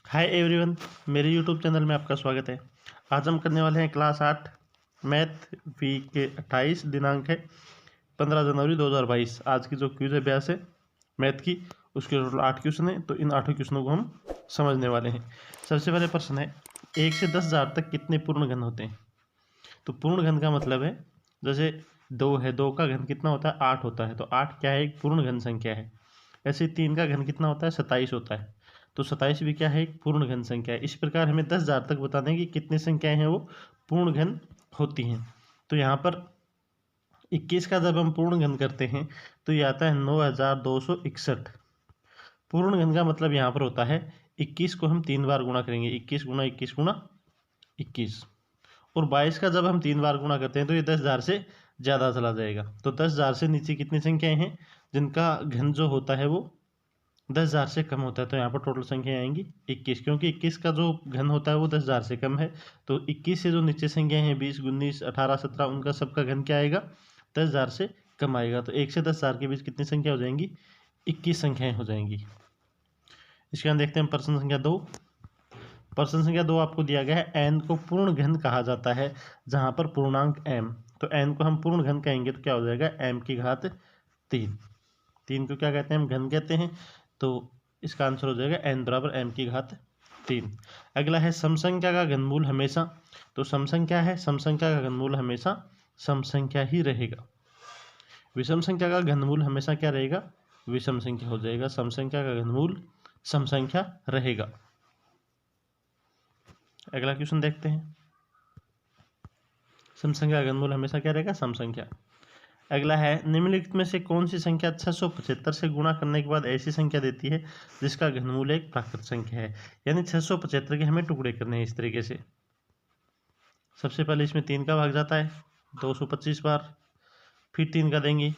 Hi everyone, मेरे YouTube channel में आपका स्वागत है। आज हम करने वाले हैं क्लास 8 मैथ वीक के 28 दिनांक है 15 जनवरी 2022। आज की जो क्विज अभ्यास है मैथ की, उसके टोटल 8 क्वेश्चन है। तो इन 8 क्वेश्चनों को हम समझने वाले हैं। सबसे पहले प्रश्न है, 1 से 10,000 तक कितने पूर्ण घन होते हैं। तो पूर्ण घन का मतलब है, जैसे 2 है, 2 का घन कितना होता है, 8 होता है। तो 8 क्या है, एक पूर्ण घन संख्या है। ऐसे 3 का घन कितना होता है, 27 होता है। तो 27 भी क्या है, एक पूर्ण घन संख्या है। इस प्रकार हमें 10,000 तक बताने कि कितनी संख्याएं हैं वो पूर्ण घन होती हैं। तो यहाँ पर 21 का जब हम पूर्ण घन करते हैं तो ये आता है 9,261। पूर्ण घन का मतलब यहाँ पर होता है 21 को हम 3 बार गुणा करेंगे, 21 गुणा 21 गुणा 21। और 22 का जब हम 3 बार गुणा करते हैं तो ये 10,000 से ज़्यादा चला जाएगा। तो 10,000 से नीचे कितनी संख्याएं हैं जिनका घन जो होता है वो 10,000 से कम होता है। तो यहाँ पर टोटल संख्या आएंगी 21, क्योंकि 21 का जो घन होता है वो 10,000 से कम है। तो 21 से जो नीचे संख्या हैं 20, 19, 18, 17, उनका सबका घन क्या आएगा, 10,000 से कम आएगा। तो 1 से 10,000 के बीच कितनी संख्या हो जाएंगी, 21 संख्याएं हो जाएंगी। इसके बाद देखते हैं प्रश्न संख्या 2। प्रश्न संख्या 2 आपको दिया गया है, एन को पूर्ण घन कहा जाता है जहाँ पर पूर्णांक एम। तो एन को हम पूर्ण घन कहेंगे तो क्या हो जाएगा, एम की घात 3। 3 को क्या कहते हैं, हम घन कहते हैं। तो इसका आंसर हो जाएगा एन बराबर एम की घात 3। अगला है, समसंख्या का घनमूल हमेशा। तो समसंख्या है, समसंख्या का घनमूल हमेशा समसंख्या ही रहेगा। विषम संख्या का घनमूल हमेशा क्या रहेगा, विषम संख्या हो जाएगा। समसंख्या का घनमूल समसंख्या रहेगा। अगला क्वेश्चन देखते हैं, समसंख्या का घनमूल हमेशा क्या रहेगा, समसंख्या। अगला है, निम्नलिखित में से कौन सी संख्या 675 से गुणा करने के बाद ऐसी संख्या देती है जिसका घनमूल एक प्राकृत संख्या है। यानी 675 के हमें टुकड़े करने हैं इस तरीके से। सबसे पहले इसमें 3 का भाग जाता है 225 बार, फिर 3 का देंगे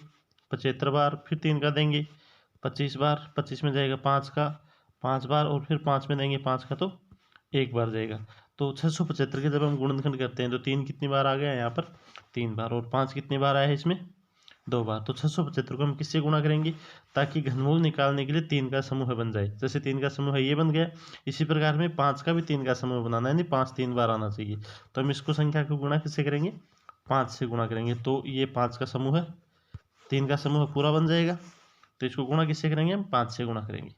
75 बार, फिर 3 का देंगे 25 बार, 25 में जाएगा 5 का 5 बार, और फिर 5 में देंगे 5 का तो 1 बार जाएगा। तो 675 के जब हम गुणनखंड करते हैं तो 3 कितनी बार आ गया यहाँ पर, 3 बार, और 5 कितनी बार आया है इसमें, 2 बार। तो 675 को हम किससे गुणा करेंगे, ताकि घनमूल निकालने के लिए 3 का समूह बन जाए। जैसे 3 का समूह है ये बन गया, इसी प्रकार में 5 का भी 3 का समूह बनाना है, यानी 5 3 बार आना चाहिए। तो हम इसको संख्या को गुणा किससे करेंगे, 5 से गुणा करेंगे। तो ये 5 का समूह है, 3 का समूह पूरा बन जाएगा। तो इसको गुणा किससे करेंगे, हम 5 से गुणा करेंगे।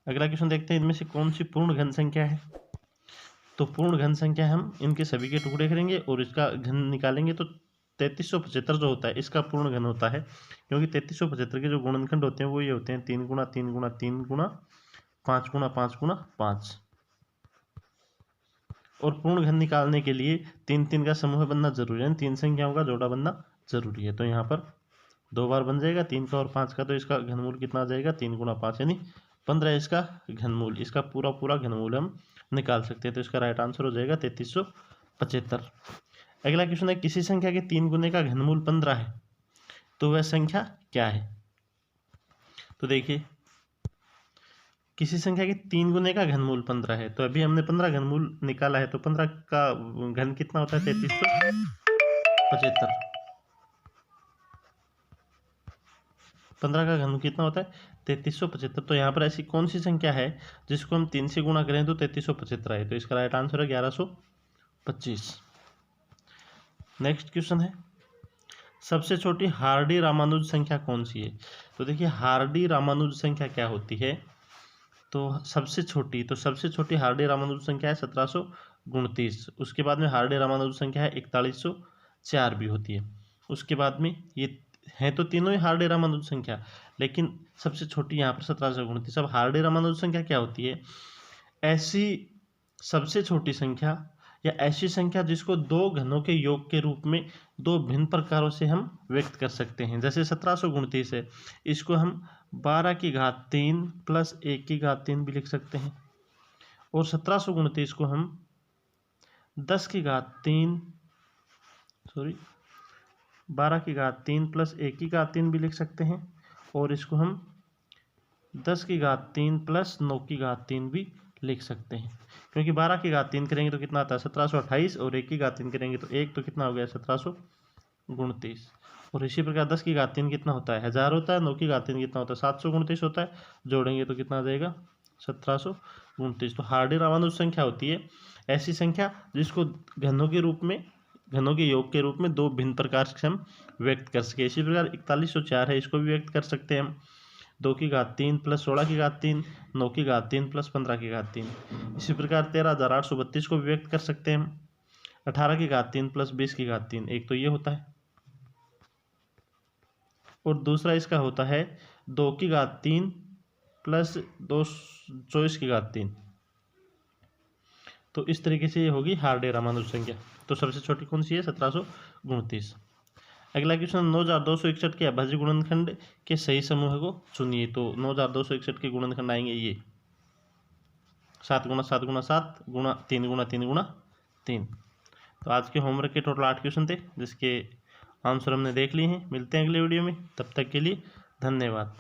अगला क्वेश्चन देखते हैं, इनमें से कौन सी पूर्ण घन संख्या है। तो पूर्ण घन संख्या हम इनके सभी के टुकड़े करेंगे और इसका घन निकालेंगे। तो 3375 जो होता है इसका पूर्ण घन होता है, क्योंकि 3375 के जो गुणनखंड होते हैं वो ये होते हैं 3 गुणा 3 गुणा 3 गुणा 5 गुणा 5 गुणा 5। और पूर्ण घन निकालने के लिए 3 3 का समूह बनना जरूरी है, 3 संख्याओं का जोड़ा बनना जरूरी है। तो यहाँ पर 2 बार बन जाएगा 3 का और 5 का। तो इसका घनमूल कितना आ जाएगा, 3 गुणा 5 यानी 15 इसका घनमूल। इसका पूरा पूरा घनमूल हम निकाल सकते हैं। तो इसका राइट आंसर हो जाएगा 3375। अगला क्वेश्चन है, किसी संख्या के 3 गुने का घनमूल 15 है तो वह संख्या क्या है। तो देखिए, किसी संख्या के 3 गुने का घनमूल 15 है, तो अभी हमने 15 घनमूल निकाला है। तो 15 का घन कितना होता है, 3375। 15 का घन कितना होता है, 3375। तो यहाँ पर ऐसी कौन सी संख्या है जिसको हम 3 से गुणा करें तो 3375 आए। तो इसका राइट आंसर है 1125। नेक्स्ट क्वेश्चन है, सबसे छोटी हार्डी रामानुज संख्या कौन सी है। तो देखिए, हार्डी रामानुज संख्या क्या होती है। तो सबसे छोटी हार्डी रामानुज संख्या है 1729। उसके बाद में हार्डी रामानुज संख्या है 4104 भी होती है। उसके बाद में ये हैं तो तीनों ही हार्डी रामानुज संख्या, लेकिन सबसे छोटी यहाँ पर 1729। अब हार्डी रामानुज संख्या क्या होती है, ऐसी सबसे छोटी संख्या या ऐसी संख्या जिसको दो घनों के योग के रूप में दो भिन्न प्रकारों से हम व्यक्त कर सकते हैं। जैसे 1729 है, इसको हम 12 की घात 3 प्लस 1 की घात 3 भी लिख सकते हैं। और 1729 को हम 10 की घात 3 12 की घात 3 प्लस 1 की घात 3 भी लिख सकते हैं। और इसको हम 10 की घात 3 प्लस 9 की घात 3 भी लिख सकते हैं। क्योंकि 12 की घात 3 करेंगे तो कितना आता है 1728, और 1 की घात 3 करेंगे तो 1, तो कितना हो गया 1729। और इसी प्रकार 10 की घात 3 कितना होता है 1000 होता है, 9 की घात 3 कितना होता है 729 होता है। जोड़ेंगे तो कितना आ जाएगा 1729। तो हार्डी रामानुज संख्या होती है ऐसी संख्या जिसको घनों के रूप में, घनों के योग के रूप में दो भिन्न प्रकार से हम व्यक्त कर सके। इसी प्रकार 4104 है, इसको भी व्यक्त कर सकते हैं हम 2 की घात 3 प्लस 16 की घात 3, 9 की घात 3 प्लस 15 की घात 3। इसी प्रकार 13832 को भी व्यक्त कर सकते हैं हम 18 की घात 3 प्लस 20 की घात 3। एक तो ये होता है, और दूसरा इसका होता है 2 की घात 3 प्लस 24 की घात 3। तो इस तरीके से ये होगी हार्डी रामानुज संख्या। तो सबसे छोटी कौन सी है? 1729। अगला क्वेश्चन 9261 के अभाज्य गुणनखंड के सही समूह को चुनिए। तो 9261 के गुणनखंड आएंगे ये 7 गुणा 7 गुणा 7 गुणा 3 गुणा 3 गुणा 3। तो आज के होमवर्क के टोटल 8 क्वेश्चन थे, जिसके आंसर हमने देख लिए हैं। मिलते हैं अगले वीडियो में, तब तक के लिए धन्यवाद।